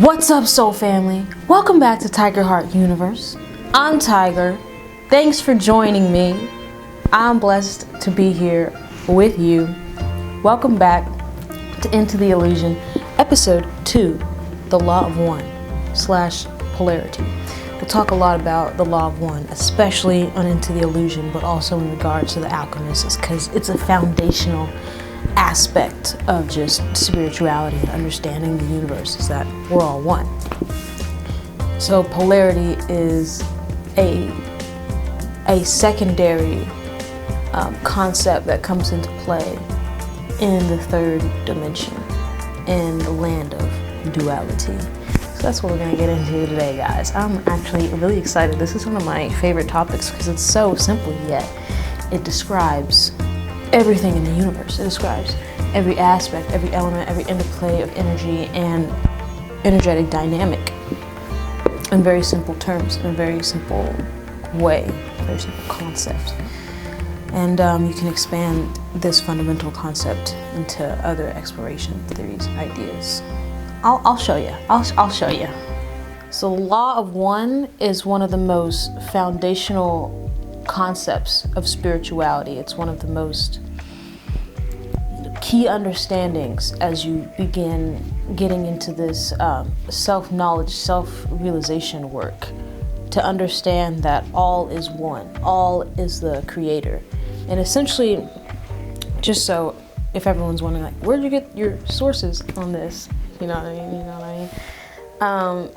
What's up, soul family? Welcome back to Tiger Heart Universe. I'm Tiger. Thanks for joining me. I'm blessed to be here with you. Welcome back to Into the Illusion, episode 2, the Law of One / Polarity. We'll talk a lot about the Law of One, especially on Into the Illusion, but also in regards to the Alchemists, because it's a foundational aspect of just spirituality and understanding the universe, is that we're all one. So polarity is a secondary concept that comes into play in the third dimension, in the land of duality. So that's what we're going to get into today, guys. I'm actually really excited. This is one of my favorite topics because it's so simple, yet it describes everything in the universe. It describes every aspect, every element, every interplay of energy and energetic dynamic in very simple terms, in a very simple way, a very simple concept. And you can expand this fundamental concept into other exploration theories, ideas. I'll show you. I'll show you. So the Law of One is one of the most foundational concepts of spirituality. It's one of the most key understandings as you begin getting into this self-knowledge, self-realization work, to understand that all is one, all is the creator. And essentially, just so if everyone's wondering, like, where'd you get your sources on this? You know what I mean? You know what I mean?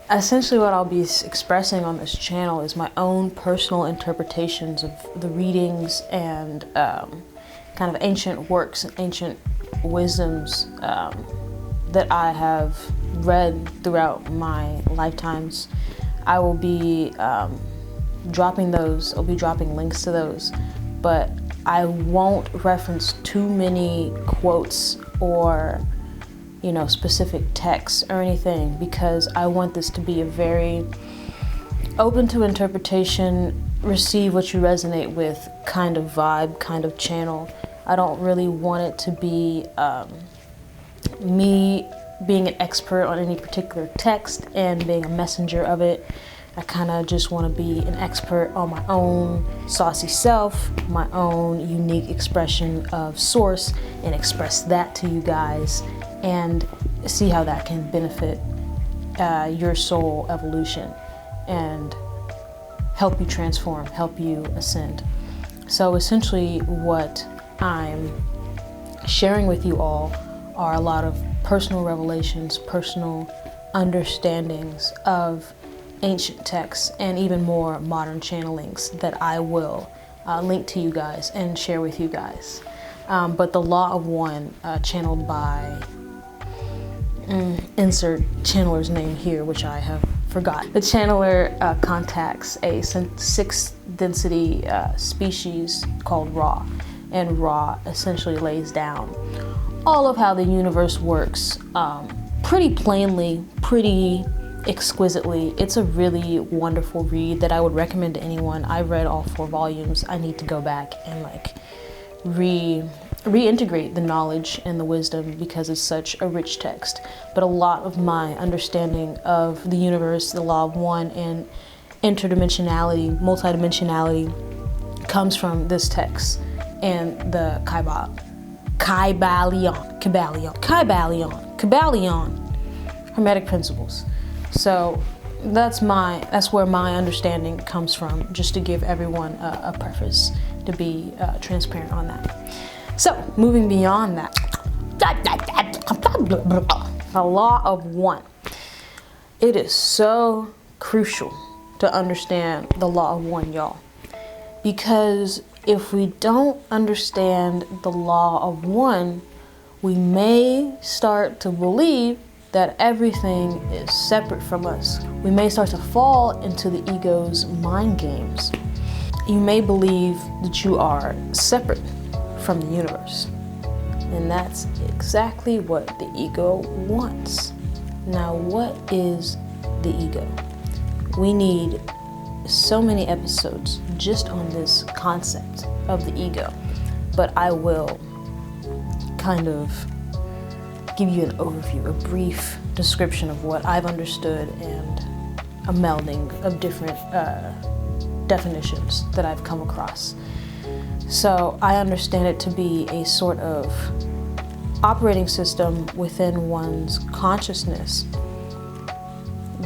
Essentially what I'll be expressing on this channel is my own personal interpretations of the readings and kind of ancient works and ancient wisdoms that I have read throughout my lifetimes. I will be dropping those, I'll be dropping links to those, but I won't reference too many quotes or specific texts or anything, because I want this to be a very open to interpretation, receive what you resonate with kind of vibe, kind of channel. I don't really want it to be me being an expert on any particular text and being a messenger of it. I kind of just want to be an expert on my own saucy self, my own unique expression of source, and express that to you guys and see how that can benefit your soul evolution and help you transform, help you ascend. So essentially what I'm sharing with you all are a lot of personal revelations, personal understandings of ancient texts, and even more modern channelings that I will link to you guys and share with you guys. But the Law of One, channeled by insert channeler's name here, which I have forgot. The channeler contacts a 6th density species called Ra, and Ra essentially lays down all of how the universe works pretty plainly, pretty exquisitely. It's a really wonderful read that I would recommend to anyone. I read all 4 volumes. I need to go back and reintegrate the knowledge and the wisdom because it's such a rich text. But a lot of my understanding of the universe, the Law of One, and interdimensionality, multidimensionality comes from this text and the Kybalion Hermetic principles. So that's where my understanding comes from, just to give everyone a preface, to be transparent on that. So moving beyond that, the Law of One. It is so crucial to understand the Law of One, y'all, because if we don't understand the Law of One, we may start to believe that everything is separate from us. We may start to fall into the ego's mind games. You may believe that you are separate from the universe. And that's exactly what the ego wants. Now, what is the ego? We need so many episodes just on this concept of the ego, but I will kind of give you an overview, a brief description of what I've understood and a melding of different definitions that I've come across. So I understand it to be a sort of operating system within one's consciousness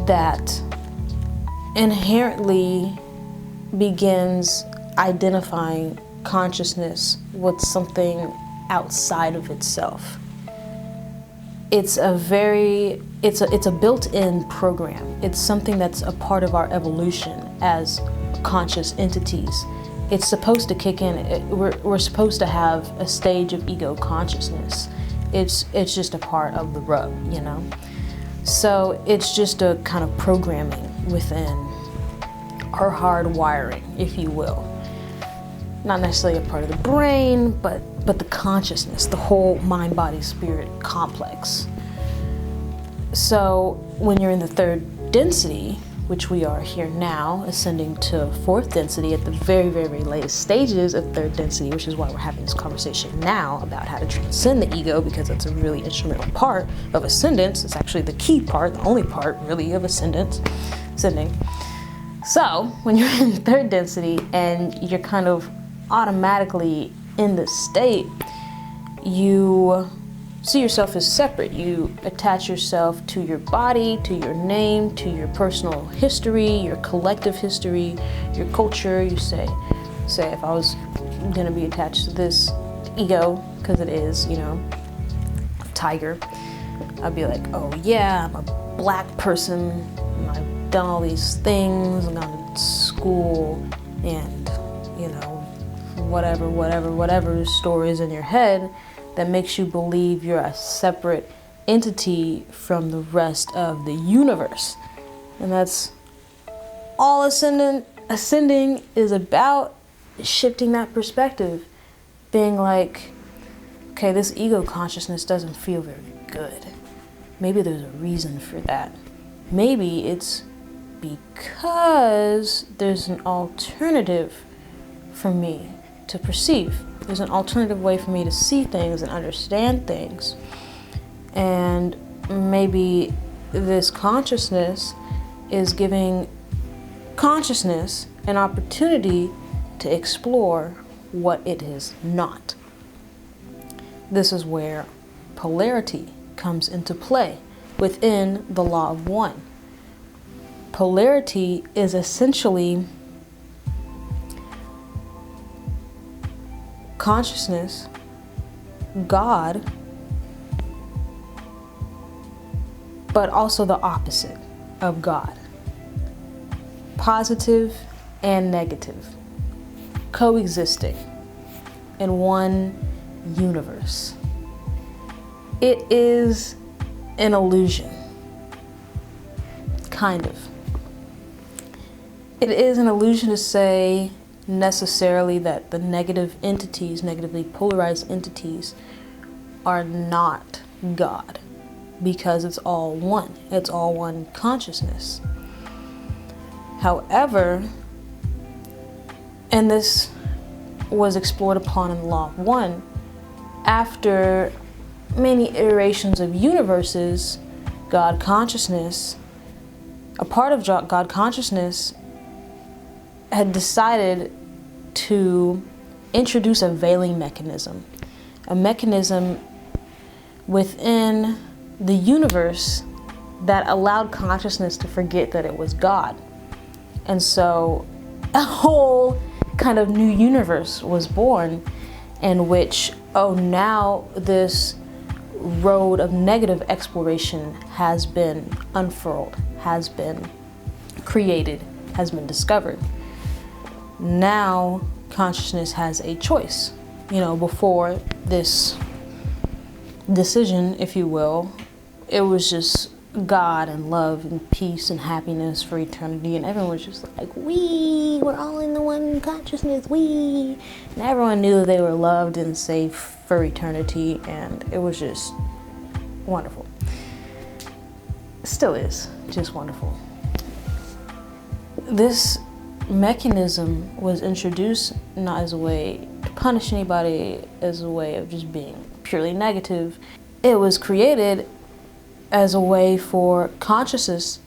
that inherently begins identifying consciousness with something outside of itself. It's a built-in program. It's something that's a part of our evolution as conscious entities. It's supposed to kick in. We're supposed to have a stage of ego consciousness. It's just a part of the rub, you know? So it's just a kind of programming within our hard wiring, if you will. Not necessarily a part of the brain, but the consciousness, the whole mind, body, spirit complex. So when you're in the third density, which we are here now, ascending to fourth density at the very, very latest stages of third density, which is why we're having this conversation now about how to transcend the ego, because it's a really instrumental part of ascendance. It's actually the key part, the only part really of ascending. So when you're in third density and you're kind of automatically in this state, you see yourself as separate. You attach yourself to your body, to your name, to your personal history, your collective history, your culture. You say if I was gonna be attached to this ego, because it is, you know, a tiger, I'd be like, oh yeah, I'm a black person, and I've done all these things, I've gone to school, and, you know, whatever stories in your head that makes you believe you're a separate entity from the rest of the universe. And that's all ascending is about, shifting that perspective, being like, okay, this ego consciousness doesn't feel very good. Maybe there's a reason for that. Maybe it's because there's an alternative for me to perceive. There's an alternative way for me to see things and understand things. And maybe this consciousness is giving consciousness an opportunity to explore what it is not. This is where polarity comes into play within the Law of One. Polarity is essentially consciousness, God, but also the opposite of God. Positive and negative, coexisting in one universe. It is an illusion, kind of. It is an illusion to say necessarily that the negative entities, negatively polarized entities, are not God, because it's all one. It's all one consciousness. However, and this was explored upon in the Law of One, after many iterations of universes, God consciousness, a part of God consciousness, had decided to introduce a veiling mechanism, a mechanism within the universe that allowed consciousness to forget that it was God. And so a whole kind of new universe was born in which, now this road of negative exploration has been unfurled, has been created, has been discovered. Now consciousness has a choice. Before this decision, if you will, it was just God and love and peace and happiness for eternity, and everyone was just like, we're all in the one consciousness, and everyone knew they were loved and safe for eternity, and it was just wonderful. Still is just wonderful. This mechanism was introduced not as a way to punish anybody, as a way of just being purely negative. it was created as a way for consciousness,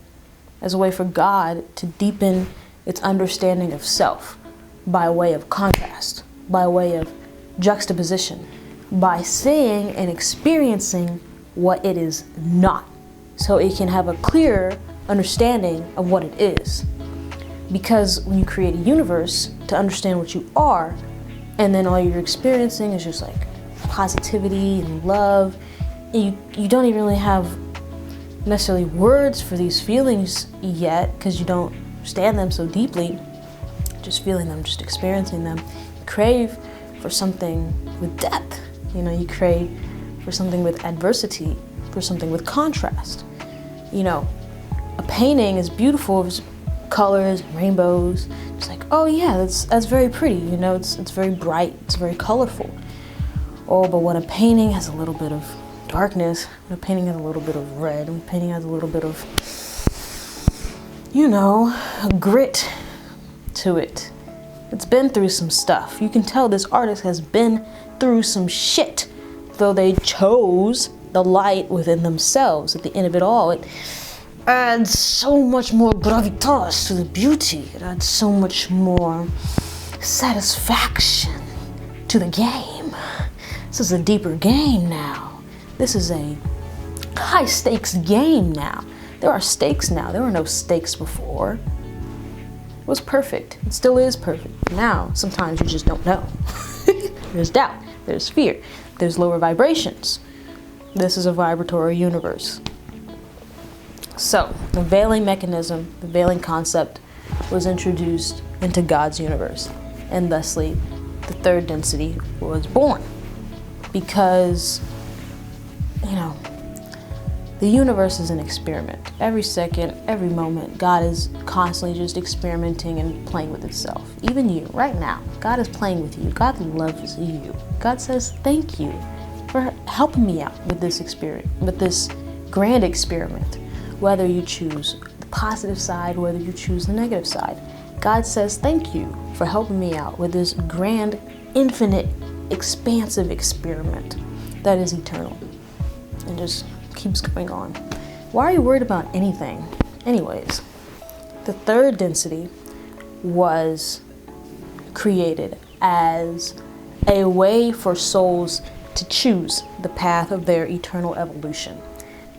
as a way for God to deepen its understanding of self by way of contrast, by way of juxtaposition, by seeing and experiencing what it is not, so it can have a clearer understanding of what it is. Because when you create a universe to understand what you are, and then all you're experiencing is just like positivity and love, and you don't even really have necessarily words for these feelings yet, because you don't understand them so deeply, just feeling them, just experiencing them. You crave for something with depth, you crave for something with adversity, for something with contrast. A painting is beautiful, it's colors, rainbows. It's like, oh yeah, that's very pretty, it's very bright, it's very colorful. Oh, but when a painting has a little bit of darkness, when a painting has a little bit of red, when a painting has a little bit of, grit to it. It's been through some stuff. You can tell this artist has been through some shit, though they chose the light within themselves. At the end of it all, it adds so much more gravitas to the beauty. It adds so much more satisfaction to the game. This is a deeper game now. This is a high stakes game now. There are stakes now. There were no stakes before. It was perfect. It still is perfect. Now, sometimes you just don't know. There's doubt. There's fear. There's lower vibrations. This is a vibratory universe. So, the veiling mechanism, the veiling concept was introduced into God's universe. And thusly, the third density was born. Because, the universe is an experiment. Every second, every moment, God is constantly just experimenting and playing with itself. Even you, right now, God is playing with you. God loves you. God says, thank you for helping me out with this experiment, with this grand experiment. Whether you choose the positive side, whether you choose the negative side, God says, thank you for helping me out with this grand, infinite, expansive experiment that is eternal. And just keeps going on. Why are you worried about anything? Anyways, the third density was created as a way for souls to choose the path of their eternal evolution.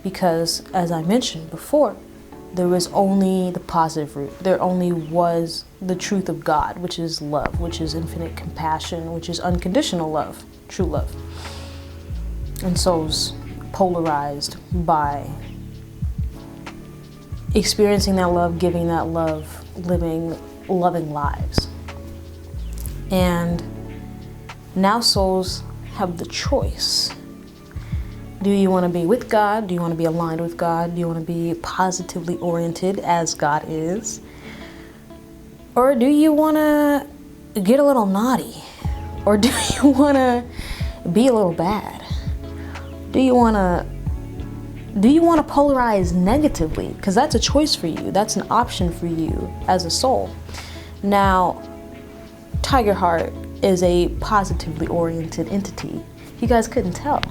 Because, as I mentioned before, there was only the positive route. There only was the truth of God, which is love, which is infinite compassion, which is unconditional love, true love. And souls polarized by experiencing that love, giving that love, living loving lives. And now souls have the choice. Do you want to be with God? Do you want to be aligned with God? Do you want to be positively oriented as God is? Or do you want to get a little naughty? Or do you want to be a little bad? Do you want to polarize negatively? Because that's a choice for you. That's an option for you as a soul. Now, Tiger Heart is a positively oriented entity. You guys couldn't tell.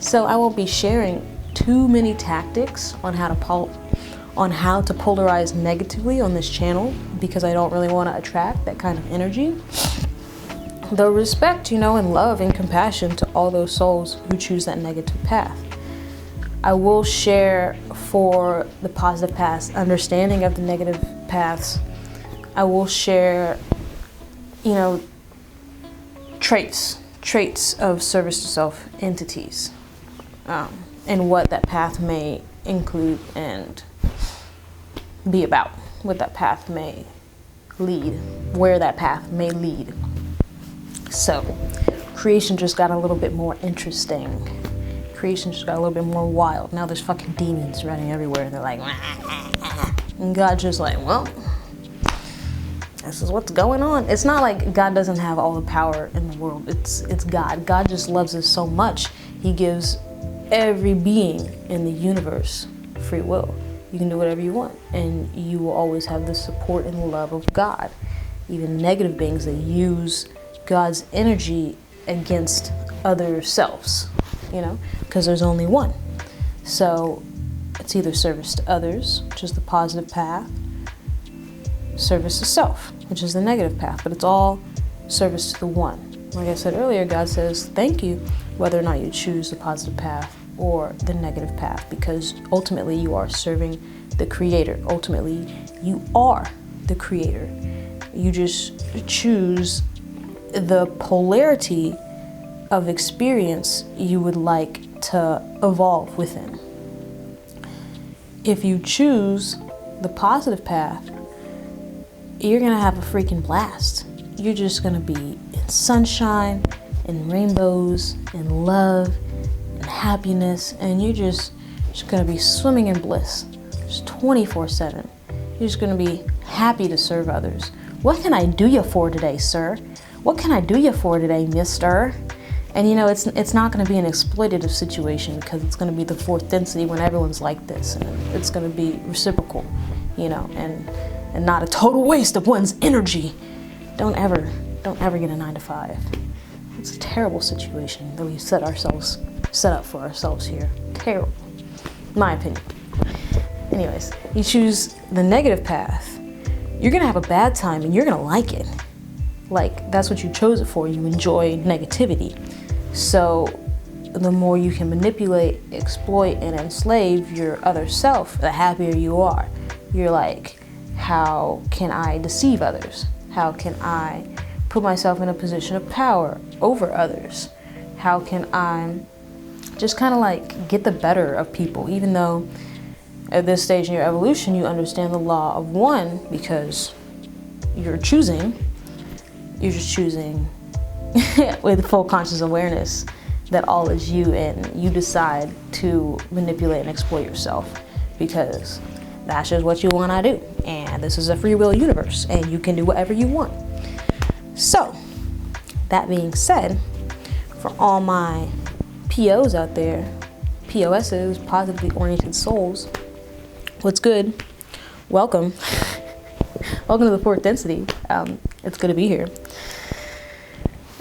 So I won't be sharing too many tactics on how to polarize negatively on this channel, because I don't really want to attract that kind of energy. Though respect, and love and compassion to all those souls who choose that negative path. I will share for the positive paths, understanding of the negative paths. I will share, traits of service to self entities, and what that path may include and be about, what that path may lead, where that path may lead. So, creation just got a little bit more interesting. Creation just got a little bit more wild. Now there's fucking demons running everywhere, and they're like, and God's just like, well, this is what's going on. It's not like God doesn't have all the power in the world. It's God. God just loves us so much. He gives every being in the universe free will. You can do whatever you want, and you will always have the support and love of God. Even negative beings that use God's energy against other selves, because there's only one. So it's either service to others, which is the positive path, service to self, which is the negative path, but it's all service to the one. Like I said earlier, God says thank you whether or not you choose the positive path or the negative path, because ultimately you are serving the Creator. Ultimately, you are the Creator. You just choose the polarity of experience you would like to evolve within. If you choose the positive path, you're gonna have a freaking blast. You're just gonna be in sunshine, in rainbows, in love, in happiness, and you're just gonna be swimming in bliss, just 24/7. You're just gonna be happy to serve others. What can I do you for today, sir? What can I do you for today, mister? And it's not going to be an exploitative situation, because it's going to be the fourth density when everyone's like this, and it's going to be reciprocal, and not a total waste of one's energy. Don't ever get a 9-to-5. It's a terrible situation that we set up for ourselves here. Terrible, in my opinion. Anyways, you choose the negative path, you're going to have a bad time and you're going to like it. Like, that's what you chose it for. You enjoy negativity. So the more you can manipulate, exploit, and enslave your other self, the happier you are. You're like, how can I deceive others? How can I put myself in a position of power over others? How can I just kind of like get the better of people, even though at this stage in your evolution you understand the law of one, because you're just choosing with full conscious awareness that all is you, and you decide to manipulate and exploit yourself because that's just what you want to do, and this is a free will universe and you can do whatever you want. So that being said, for all my POs out there, POSs, positively oriented souls, what's good? Welcome. Welcome to the fourth density. It's good to be here.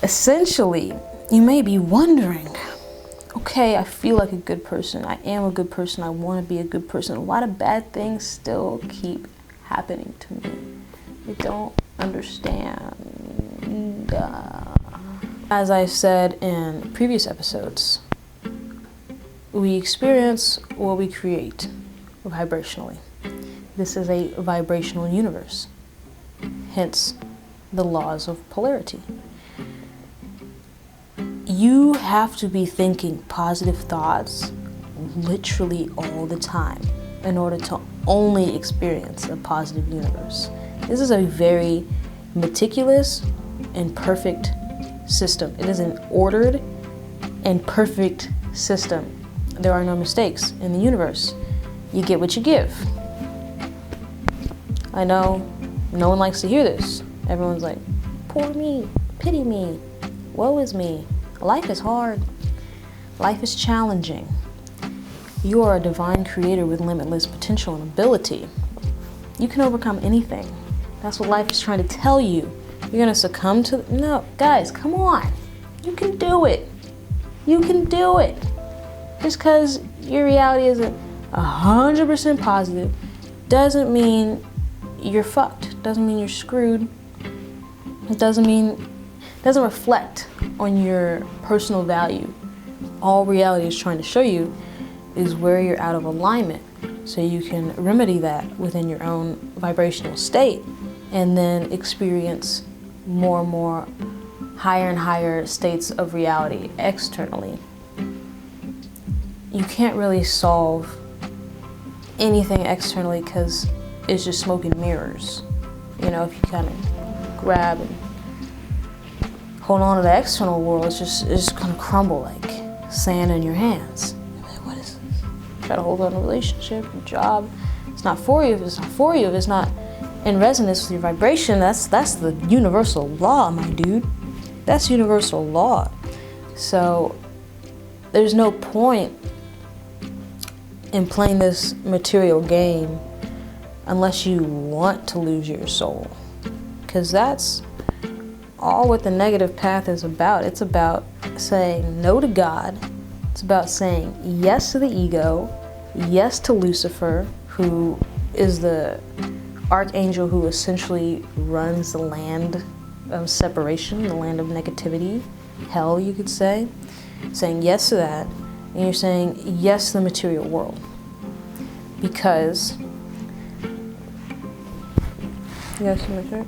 Essentially, you may be wondering, okay, I feel like a good person. I am a good person. I want to be a good person. Why do bad things still keep happening to me? I don't understand. As I said in previous episodes, we experience what we create vibrationally. This is a vibrational universe, hence the laws of polarity. You have to be thinking positive thoughts literally all the time in order to only experience a positive universe. This is a very meticulous and perfect system. It is an ordered and perfect system. There are no mistakes in the universe. You get what you give. I know no one likes to hear this. Everyone's like, poor me, pity me, woe is me. Life is hard. Life is challenging. You are a divine creator with limitless potential and ability. You can overcome anything. That's what life is trying to tell you. You're going to succumb to... No, guys, come on. You can do it. You can do it. Just because your reality isn't 100% positive doesn't mean you're fucked. Doesn't mean you're screwed. It doesn't reflect on your personal value. All reality is trying to show you is where you're out of alignment, so you can remedy that within your own vibrational state and then experience more and more higher and higher states of reality externally. You can't really solve anything externally because it's just smoke and mirrors. If you kind of grab and hold on to the external world, it's just gonna crumble like sand in your hands. What is this? Try to hold on to a relationship, a job. It's not for you. If it's not for you, if it's not in resonance with your vibration, that's the universal law, my dude. That's universal law. So there's no point in playing this material game unless you want to lose your soul, because that's all what the negative path is about. It's about saying no to God It's about saying yes to the ego, yes to Lucifer, who is the archangel who essentially runs the land of separation, the land of negativity, hell, you could say. Saying yes to that, and you're saying yes to the material world. Because, yes to material.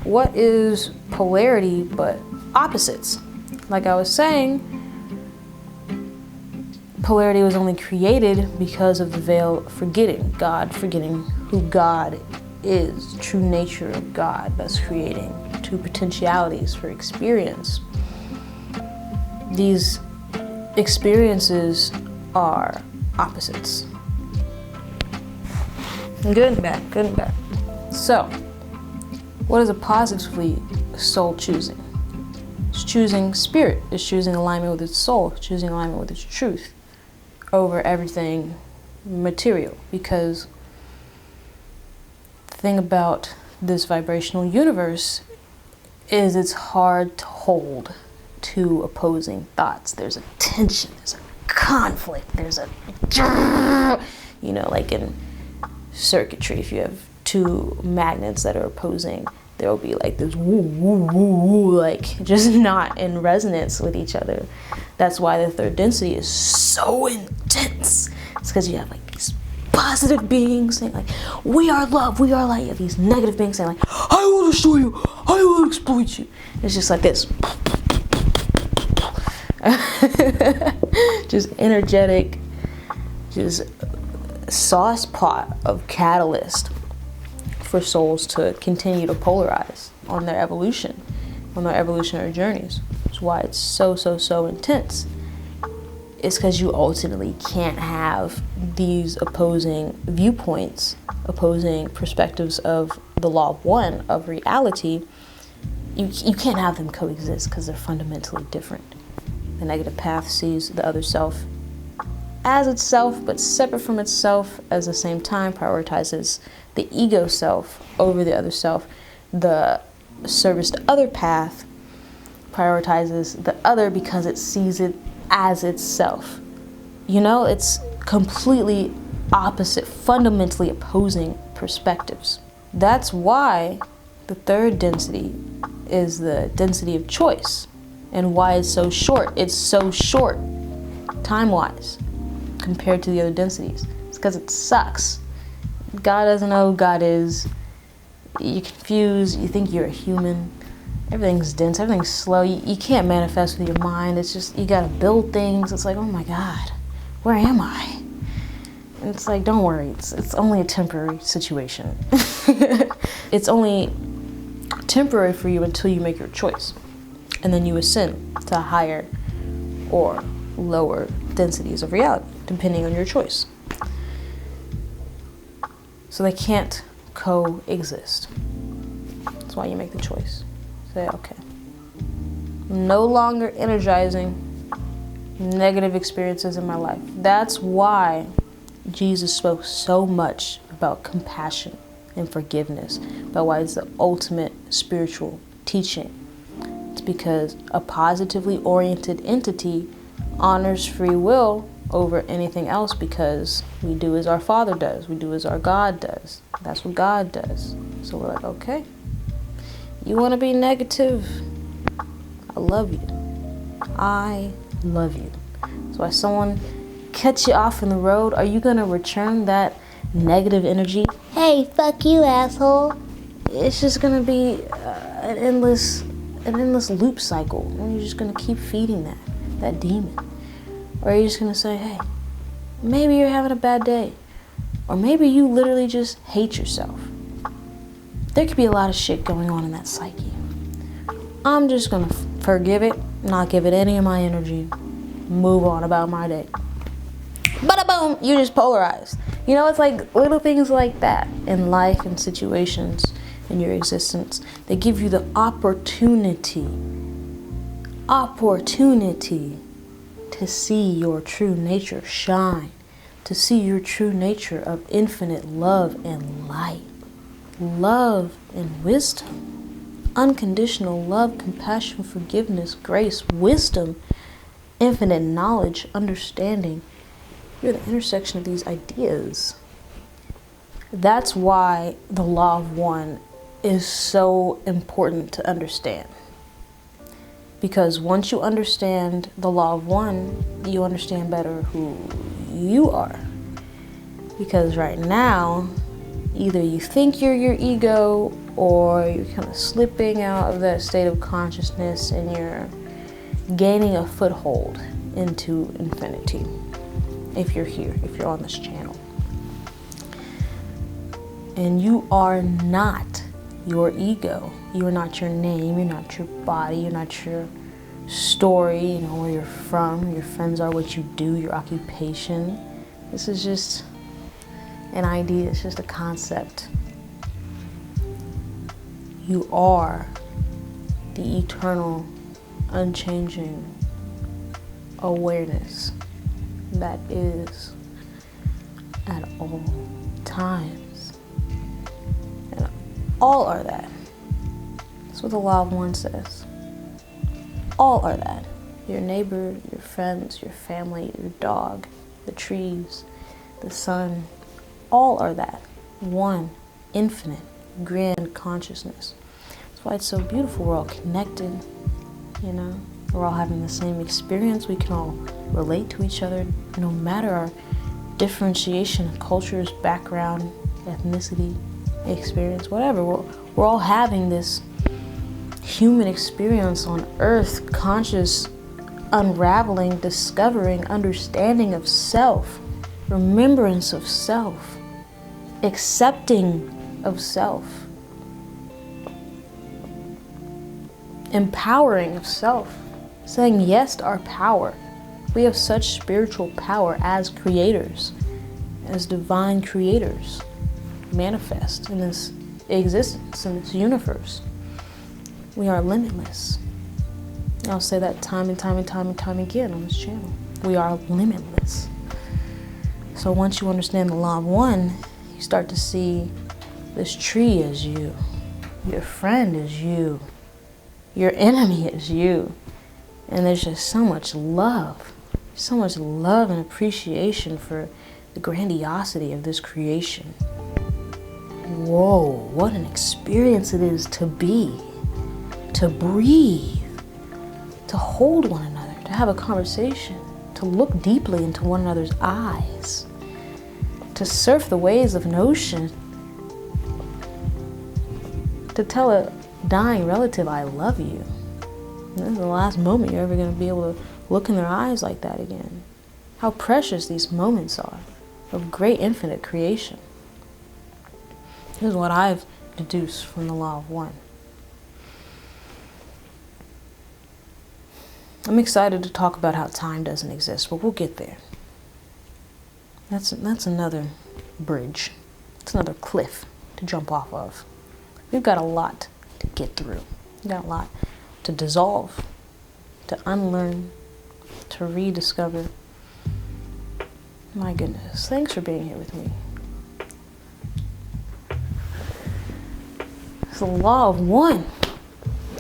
What is polarity but opposites? Like I was saying, polarity was only created because of the veil forgetting who God is, the true nature of God that's creating two potentialities for experience. These experiences are opposites. Good and bad, good and bad. So, what is a positively soul choosing? It's choosing spirit, it's choosing alignment with its soul, it's choosing alignment with its truth over everything material. Because the thing about this vibrational universe is it's hard to hold two opposing thoughts. There's a tension, there's a conflict, there's a, like in circuitry, if you have two magnets that are opposing, there will be like this woo, woo, woo, woo, like just not in resonance with each other. That's why the third density is so intense. It's because you have like these positive beings saying like, we are love, we are light. You have these negative beings saying like, I will destroy you, I will exploit you. It's just like this. Just energetic, just sauce pot of catalyst for souls to continue to polarize on their evolution, on their evolutionary journeys. That's why it's so intense. It's because you ultimately can't have these opposing viewpoints, opposing perspectives of the law of one, of reality. You can't have them coexist because they're fundamentally different. The negative path sees the other self as itself, but separate from itself, at the same time prioritizes the ego self over the other self. The service to other path prioritizes the other because it sees it as itself. It's completely opposite, fundamentally opposing perspectives. That's why the third density is the density of choice, and why it's so short. It's so short, time-wise, compared to the other densities. It's because it sucks. God doesn't know who God is. You're confused. You think you're a human. Everything's dense. Everything's slow. You can't manifest with your mind. It's just, you gotta build things. It's like, oh my God, where am I? And it's like, don't worry. It's only a temporary situation. It's only temporary for you until you make your choice. And then you ascend to higher or lower densities of reality, depending on your choice. So they can't coexist. That's why you make the choice. Say, okay, I'm no longer energizing negative experiences in my life. That's why Jesus spoke so much about compassion and forgiveness, about why it's the ultimate spiritual teaching. It's because a positively oriented entity honors free will over anything else, because we do as our Father does, we do as our God does. That's what God does. So we're like, okay, you want to be negative? I love you. I love you. So if someone cuts you off in the road, are you going to return that negative energy? Hey, fuck you, asshole. It's just going to be an endless loop cycle, and you're just going to keep feeding that demon. Or are you just going to say, hey, maybe you're having a bad day, or maybe you literally just hate yourself. There could be a lot of shit going on in that psyche. I'm just going to forgive it, not give it any of my energy, move on about my day. Bada boom, you just polarized. It's like little things like that in life and situations in your existence. They give you the opportunity to see your true nature shine, to see your true nature of infinite love and light, love and wisdom, unconditional love, compassion, forgiveness, grace, wisdom, infinite knowledge, understanding. You're the intersection of these ideas. That's why the law of one is so important to understand. Because once you understand the law of one, you understand better who you are. Because right now, either you think you're your ego, or you're kind of slipping out of that state of consciousness and you're gaining a foothold into infinity. If you're here, if you're on this channel. And you are not your ego. You are not your name, you're not your body, you're not your story, where you're from, your friends are, what you do, your occupation. This is just an idea, it's just a concept. You are the eternal, unchanging awareness that is at all times. And all are that. That's what the law of one says. All are that. Your neighbor, your friends, your family, your dog, the trees, the sun, all are that. One, infinite, grand consciousness. That's why it's so beautiful. We're all connected, We're all having the same experience. We can all relate to each other, no matter our differentiation, cultures, background, ethnicity, experience, whatever. We're all having this human experience on earth, conscious unraveling, discovering, understanding of self, remembrance of self, accepting of self, empowering of self, saying yes to our power. We have such spiritual power as creators, as divine creators, manifest in this existence, in this universe. We are limitless. I'll say that time and time and time and time again on this channel. We are limitless. So once you understand the law of one, you start to see this tree as you, your friend is you, your enemy is you. And there's just so much love and appreciation for the grandiosity of this creation. Whoa, what an experience it is to be, to breathe, to hold one another, to have a conversation, to look deeply into one another's eyes, to surf the waves of an ocean, to tell a dying relative, I love you. And this is the last moment you're ever going to be able to look in their eyes like that again. How precious these moments are of great infinite creation. Here's what I've deduced from the law of one. I'm excited to talk about how time doesn't exist, but we'll get there. That's another bridge. It's another cliff to jump off of. We've got a lot to get through. We've got a lot to dissolve, to unlearn, to rediscover. My goodness, thanks for being here with me. It's the law of one.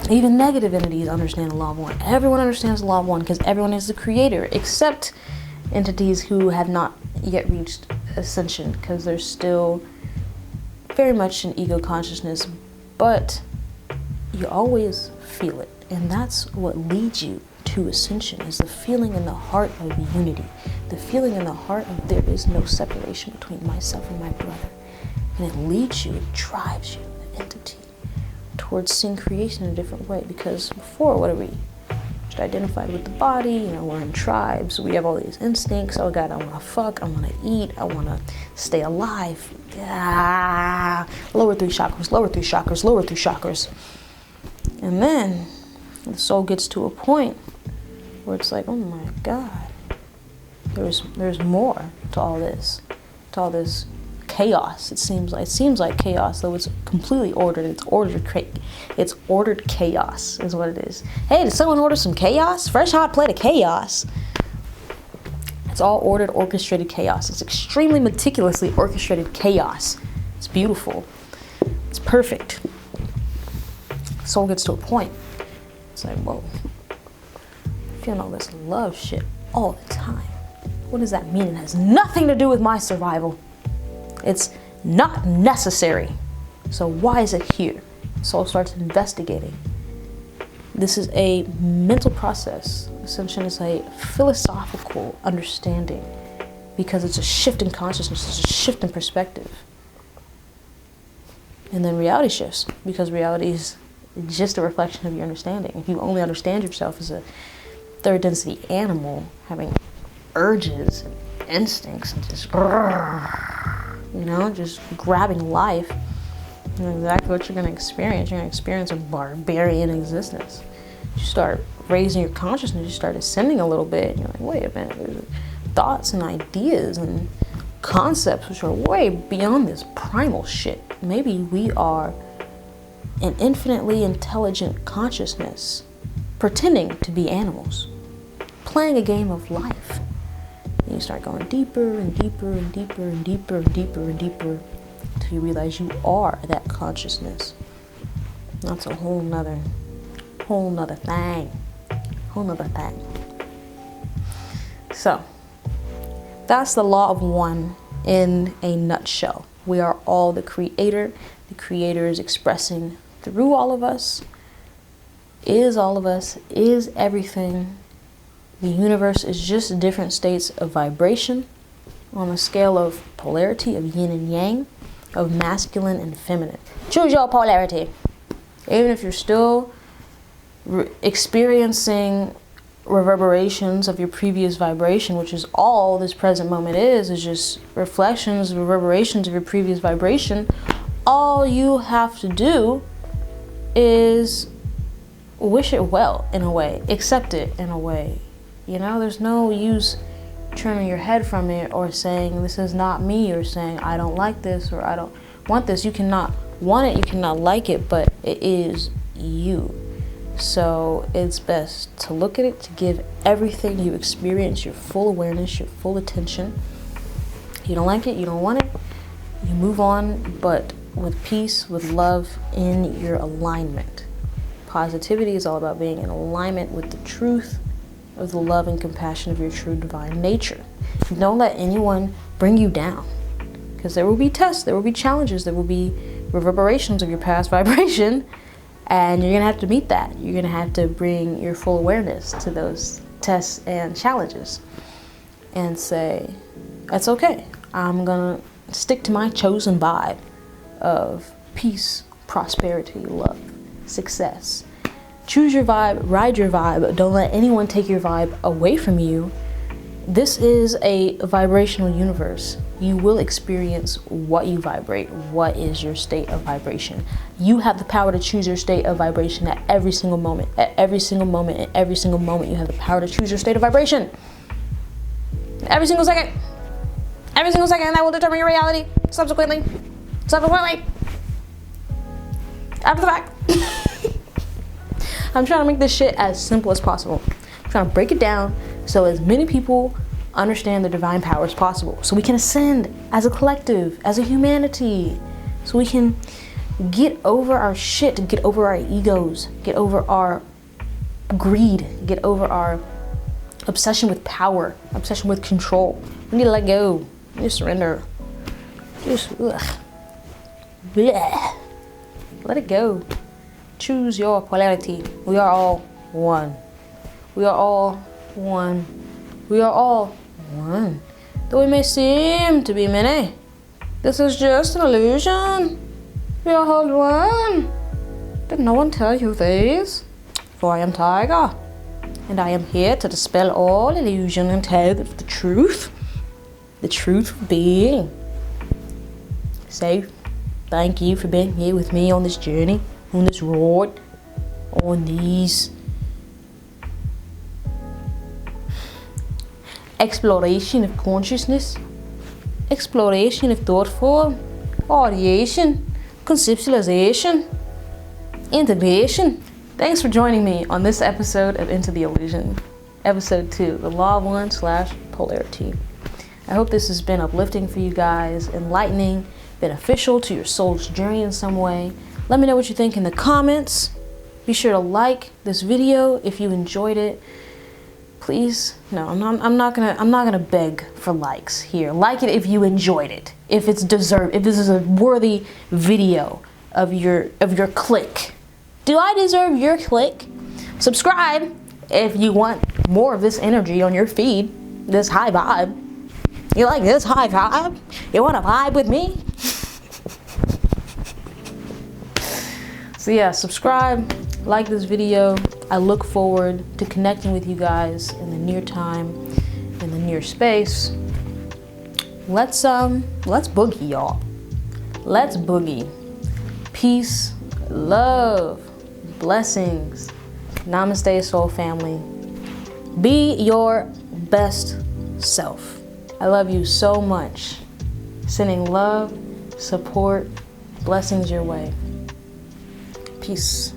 Even negative entities understand the law of one. Everyone understands the law of one because everyone is the creator, except entities who have not yet reached ascension, because they're still very much in ego consciousness, but you always feel it. And that's what leads you to ascension, is the feeling in the heart of unity, the feeling in the heart of there is no separation between myself and my brother. And it leads you, it drives you, the entity, towards seeing creation in a different way. Because before, what are we? Just identified with the body, we're in tribes, we have all these instincts. Oh God, I want to fuck, I want to eat, I want to stay alive. Lower three chakras, lower three chakras, lower three chakras. And then the soul gets to a point where it's like, oh my God, there's more to all this chaos. It seems like chaos, though it's completely ordered. It's ordered chaos is what it is. Hey, did someone order some chaos? Fresh hot plate of chaos. It's all ordered, orchestrated chaos. It's extremely meticulously orchestrated chaos. It's beautiful. It's perfect. Soul gets to a point. It's like, whoa. feeling all this love shit all the time. What does that mean? It has nothing to do with my survival. It's not necessary. So why is it here? Soul starts investigating. This is a mental process. Ascension is a philosophical understanding because it's a shift in consciousness, it's a shift in perspective. And then reality shifts because reality is just a reflection of your understanding. If you only understand yourself as a third density animal having urges and instincts and just, just grabbing life, you know exactly what you're going to experience. You're going to experience a barbarian existence. You start raising your consciousness, you start ascending a little bit, and you're like, wait a minute, there's thoughts and ideas and concepts which are way beyond this primal shit. Maybe we are an infinitely intelligent consciousness pretending to be animals, playing a game of life. And you start going deeper and deeper and deeper and deeper and deeper and deeper until you realize you are that consciousness. That's a whole nother thing. So that's the law of one in a nutshell. We are all the creator. The creator is expressing through all of us, is everything. The universe is just different states of vibration on a scale of polarity, of yin and yang, of masculine and feminine. Choose your polarity. Even if you're still experiencing reverberations of your previous vibration, which is all this present moment is just reflections, reverberations of your previous vibration, all you have to do is wish it well in a way, accept it in a way. You know, there's no use turning your head from it or saying this is not me, or saying I don't like this or I don't want this. You cannot want it, you cannot like it, but it is you. So it's best to look at it, to give everything you experience your full awareness, your full attention. You don't like it, you don't want it, you move on, but with peace, with love, in your alignment. Positivity is all about being in alignment with the truth of the love and compassion of your true divine nature. Don't let anyone bring you down, because there will be tests, there will be challenges, there will be reverberations of your past vibration, and you're gonna have to meet that. You're gonna have to bring your full awareness to those tests and challenges and say, that's okay. I'm gonna stick to my chosen vibe of peace, prosperity, love, success. Choose your vibe, ride your vibe. Don't let anyone take your vibe away from you. This is a vibrational universe. You will experience what you vibrate. What is your state of vibration? You have the power to choose your state of vibration at every single moment. At every single moment, at every single moment, you have the power to choose your state of vibration. Every single second. Every single second, that will determine your reality. Subsequently. After the fact. I'm trying to make this shit as simple as possible. I'm trying to break it down so as many people understand the divine power as possible. So we can ascend as a collective, as a humanity. So we can get over our shit, get over our egos, get over our greed, get over our obsession with power, obsession with control. We need to let go. We need to surrender. Just, bleh. Let it go. Choose your polarity. We are all one. We are all one. We are all one. Though we may seem to be many, this is just an illusion. We are all one. Did no one tell you this? For I am Tiger, and I am here to dispel all illusion and tell the truth of being. So, thank you for being here with me on this journey, on this road, on these exploration of consciousness, exploration of thought form, audiation, conceptualization, integration. Thanks for joining me on this episode of Into the Illusion, episode 2, the Law of One / Polarity. I hope this has been uplifting for you guys, enlightening, beneficial to your soul's journey in some way. Let me know what you think in the comments. Be sure to like this video if you enjoyed it. please. No, I'm not gonna beg for likes here. Like it if you enjoyed it. If it's deserved, if this is a worthy video of your click. Do I deserve your click? Subscribe if you want more of this energy on your feed, this high vibe. You like this high vibe? You want to vibe with me? So yeah, subscribe, like this video. I look forward to connecting with you guys in the near time, in the near space. Let's boogie, y'all. Let's boogie. Peace, love, blessings. Namaste, soul family. Be your best self. I love you so much. Sending love, support, blessings your way. Peace.